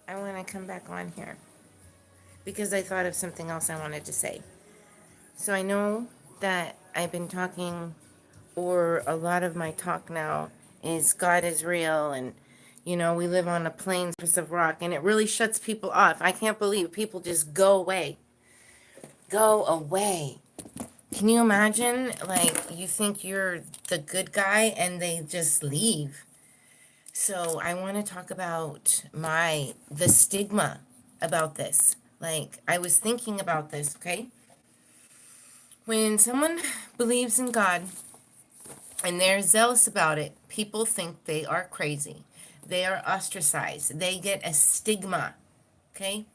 I want to come back on here because I thought of something else I wanted to say. So I know that I've been talking, or a lot of my talk now is God is real, and we live on a plain surface of rock, and it really shuts people off. I can't believe people just go away. Go away. Can you imagine? Like, you think you're the good guy and they just leave. So I want to talk about the stigma about this. Like, I was thinking about this, okay? When someone believes in God and they're zealous about it, people think they are crazy. They are ostracized. They get a stigma, okay?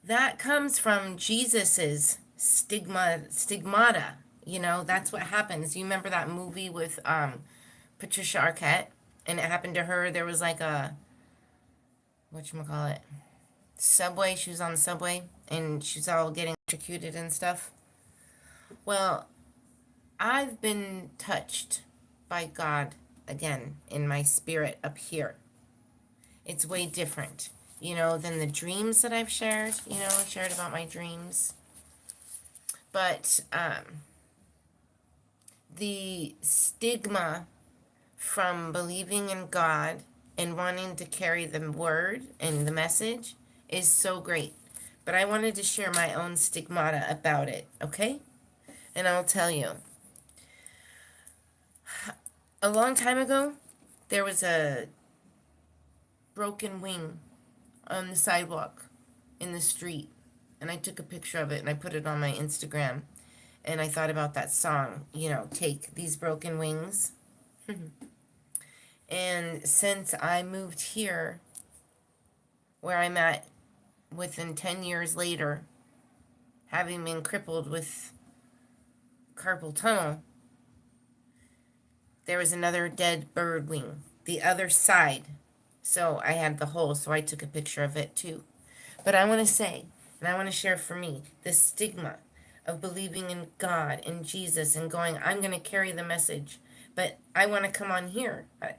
That comes from Jesus's stigmata. That's what happens. You remember that movie with Patricia Arquette, and it happened to her. There was like a whatchamacallit, subway. She was on the subway, and she's all getting electrocuted and stuff. Well, I've been touched by God again in my spirit up here. It's way different, than the dreams that I've shared. Shared about my dreams. But the stigma from believing in God and wanting to carry the word and the message is so great. But I wanted to share my own stigmata about it, okay? And I'll tell you. A long time ago, there was a broken wing on the sidewalk in the street. And I took a picture of it and I put it on my Instagram. And I thought about that song, Take These Broken Wings. And since I moved here, where I'm at within 10 years later, having been crippled with carpal tunnel, there was another dead bird wing, the other side. So I had the hole, so I took a picture of it too. But I want to say, and I want to share for me, the stigma of believing in God and Jesus and going, I'm going to carry the message, but I want to come on here. But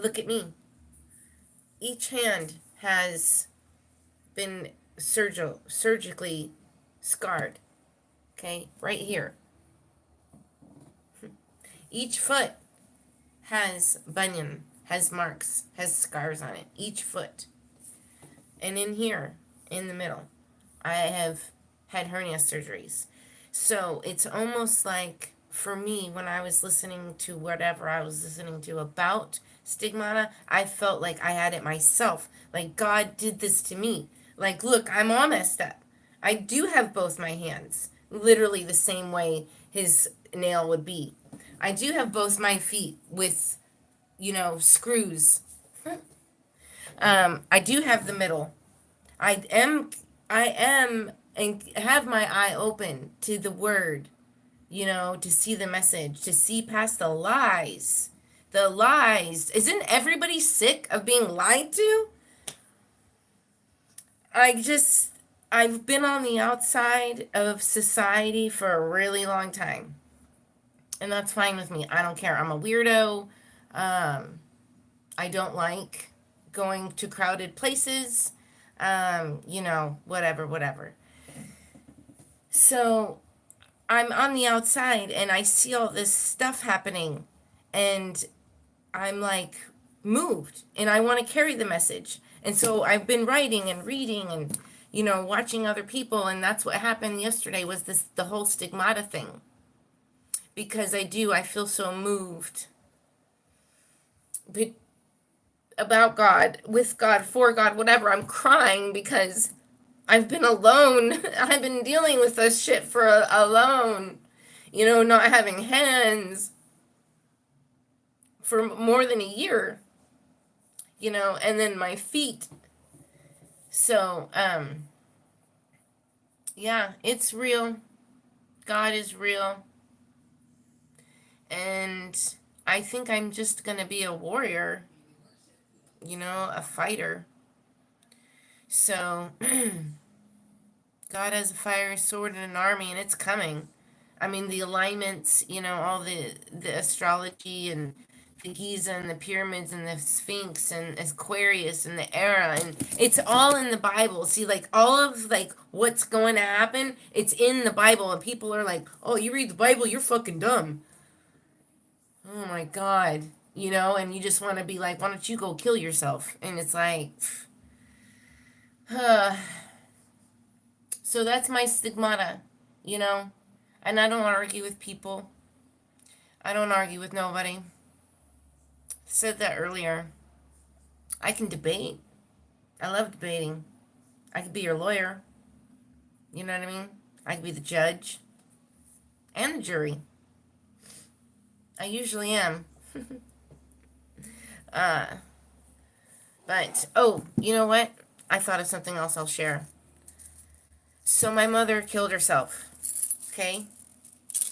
look at me. Each hand has been surgically scarred. Okay, right here. Each foot has bunion, has marks, has scars on it. Each foot. And in here, in the middle, I have had hernia surgeries. So it's almost like, for me, when I was listening to whatever I was listening to about stigmata, I felt like I had it myself. Like, God did this to me. Like, look, I'm all messed up. I do have both my hands, literally the same way his nail would be. I do have both my feet with, screws. I do have the middle. I am, and have my eye open to the word, to see the message, to see past the lies. The lies. Isn't everybody sick of being lied to? I've been on the outside of society for a really long time. And that's fine with me. I don't care. I'm a weirdo. I don't like going to crowded places. Whatever. So I'm on the outside and I see all this stuff happening and I'm like moved and I want to carry the message. And so I've been writing and reading and, watching other people. And that's what happened yesterday was the whole stigmata thing. Because I feel so moved about God, with God, for God, whatever. I'm crying because I've been alone. I've been dealing with this shit for alone. Not having hands for more than a year. And then my feet. So, yeah, it's real. God is real. And I think I'm just going to be a warrior, a fighter. So, God has a fiery sword and an army, and it's coming. I mean, the alignments, all the astrology and the Giza and the pyramids and the Sphinx and Aquarius and the era, and it's all in the Bible. See, like all of like what's going to happen, it's in the Bible, and people are like, "Oh, you read the Bible, you're fucking dumb." Oh my God, and you just want to be like, "Why don't you go kill yourself?" And it's like, so that's my stigmata, you know. And I don't argue with people. I don't argue with nobody. I said that earlier. I can debate. I love debating. I could be your lawyer. You know what I mean? I could be the judge and the jury. I usually am. uh, but, oh, you know what? I thought of something else I'll share. So my mother killed herself, okay?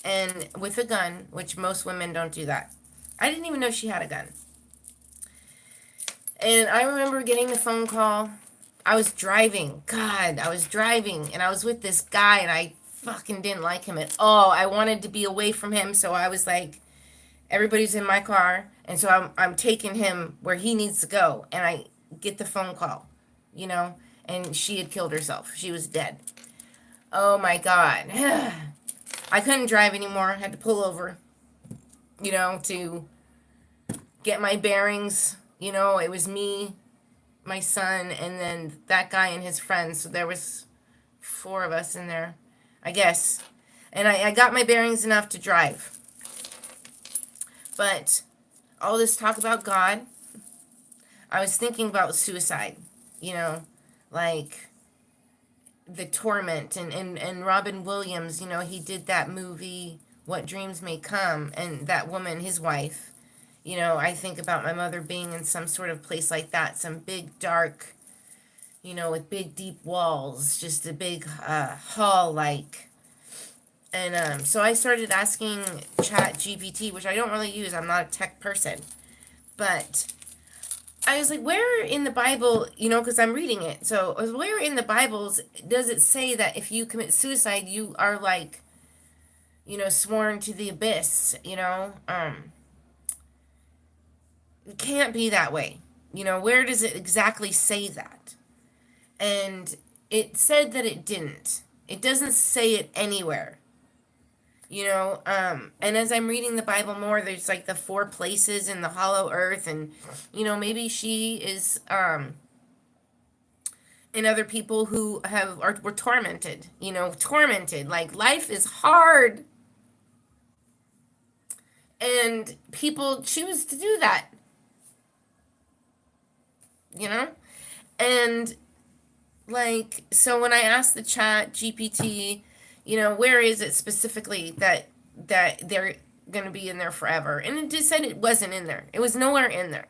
And with a gun, which most women don't do that. I didn't even know she had a gun. And I remember getting the phone call. I was driving. God, I was driving. And I was with this guy, and I fucking didn't like him at all. I wanted to be away from him, so I was like, everybody's in my car. And so I'm taking him where he needs to go. And I get the phone call, and she had killed herself. She was dead. Oh my God. I couldn't drive anymore. I had to pull over, to get my bearings. It was me, my son, and then that guy and his friends. So there was 4 of us in there, I guess. And I got my bearings enough to drive. But all this talk about God, I was thinking about suicide, like the torment, and Robin Williams, he did that movie, What Dreams May Come, and that woman, his wife. I think about my mother being in some sort of place like that, some big dark, with big deep walls, just a big hall like. And so I started asking ChatGPT, which I don't really use. I'm not a tech person, but I was like, where in the Bible, because I'm reading it. So I was, where in the Bibles does it say that if you commit suicide, you are like, sworn to the abyss? It can't be that way. Where does it exactly say that? And it said that it didn't. It doesn't say it anywhere. And as I'm reading the Bible more, there's like the 4 places in the hollow earth, and maybe she is and other people who were tormented, tormented, like life is hard, and people choose to do that, and like, so when I asked the chat GPT, where is it specifically that they're going to be in there forever, and it just said it wasn't in there. It was nowhere in there.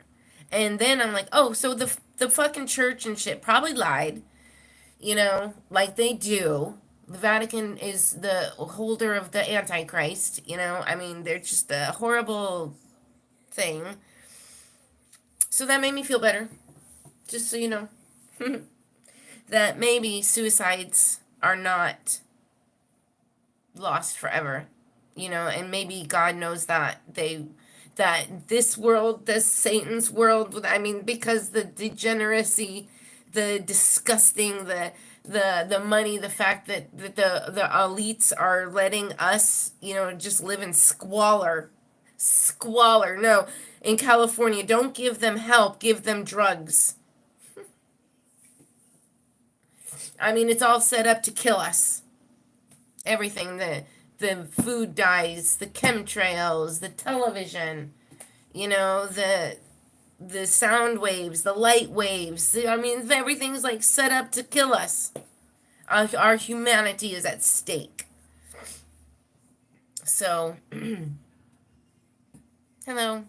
And then I'm like, oh, so the fucking church and shit probably lied, like they do. The Vatican is the holder of the Antichrist, I mean, they're just a horrible thing. So that made me feel better, just so you know. That maybe suicides are not lost forever, and maybe God knows that this world, this Satan's world, I mean, because the degeneracy, the disgusting, the money, the fact that the elites are letting us, just live in squalor. No, in California, don't give them help, give them drugs. I mean, it's all set up to kill us. Everything, the food dyes, the chemtrails, the television, the sound waves, the light waves. I mean, everything's like set up to kill us. Our humanity is at stake. So, hello.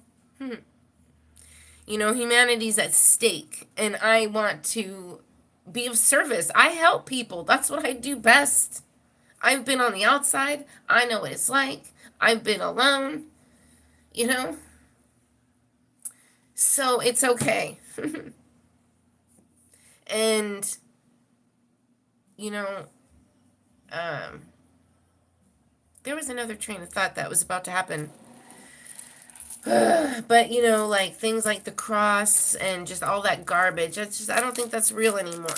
Humanity's at stake, and I want to be of service. I help people. That's what I do best. I've been on the outside. I know what it's like. I've been alone, So it's okay. And, there was another train of thought that was about to happen. But, you know, like things like the cross and just all that garbage, that's just, I don't think that's real anymore.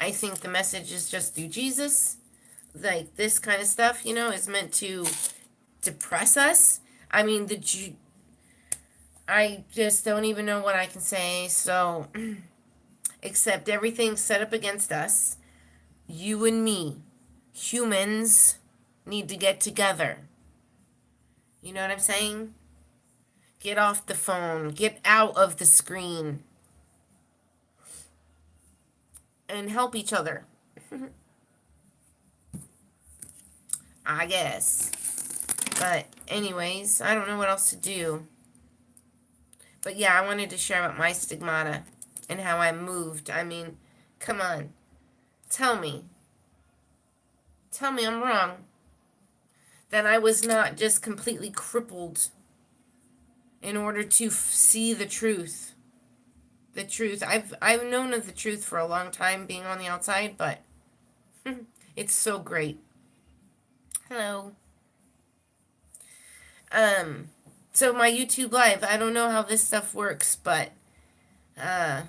I think the message is just through Jesus. Like this kind of stuff, you know, is meant to depress us. I mean, I just don't even know what I can say. So, except everything's set up against us. You and me, humans, need to get together. You know what I'm saying? Get off the phone. Get out of the screen. And help each other. I guess. But, anyways, I don't know what else to do. But yeah, I wanted to share about my stigmata and how I moved. I mean, come on. Tell me. Tell me I'm wrong. That I was not just completely crippled in order to see the truth. The truth. I've known of the truth for a long time being on the outside, but it's so great. Hello. So my YouTube live, I don't know how this stuff works, but I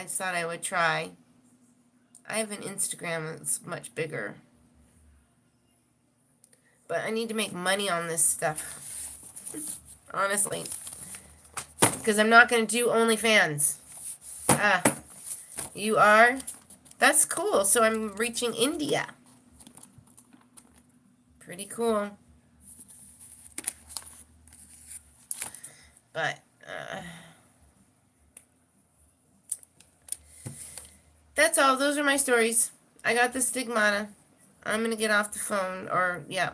just thought I would try. I have an Instagram that's much bigger. But I need to make money on this stuff. Honestly. Because I'm not going to do OnlyFans. You are? That's cool. So I'm reaching India. Pretty cool. But, that's all. Those are my stories. I got the stigmata. I'm going to get off the phone. Or, yeah.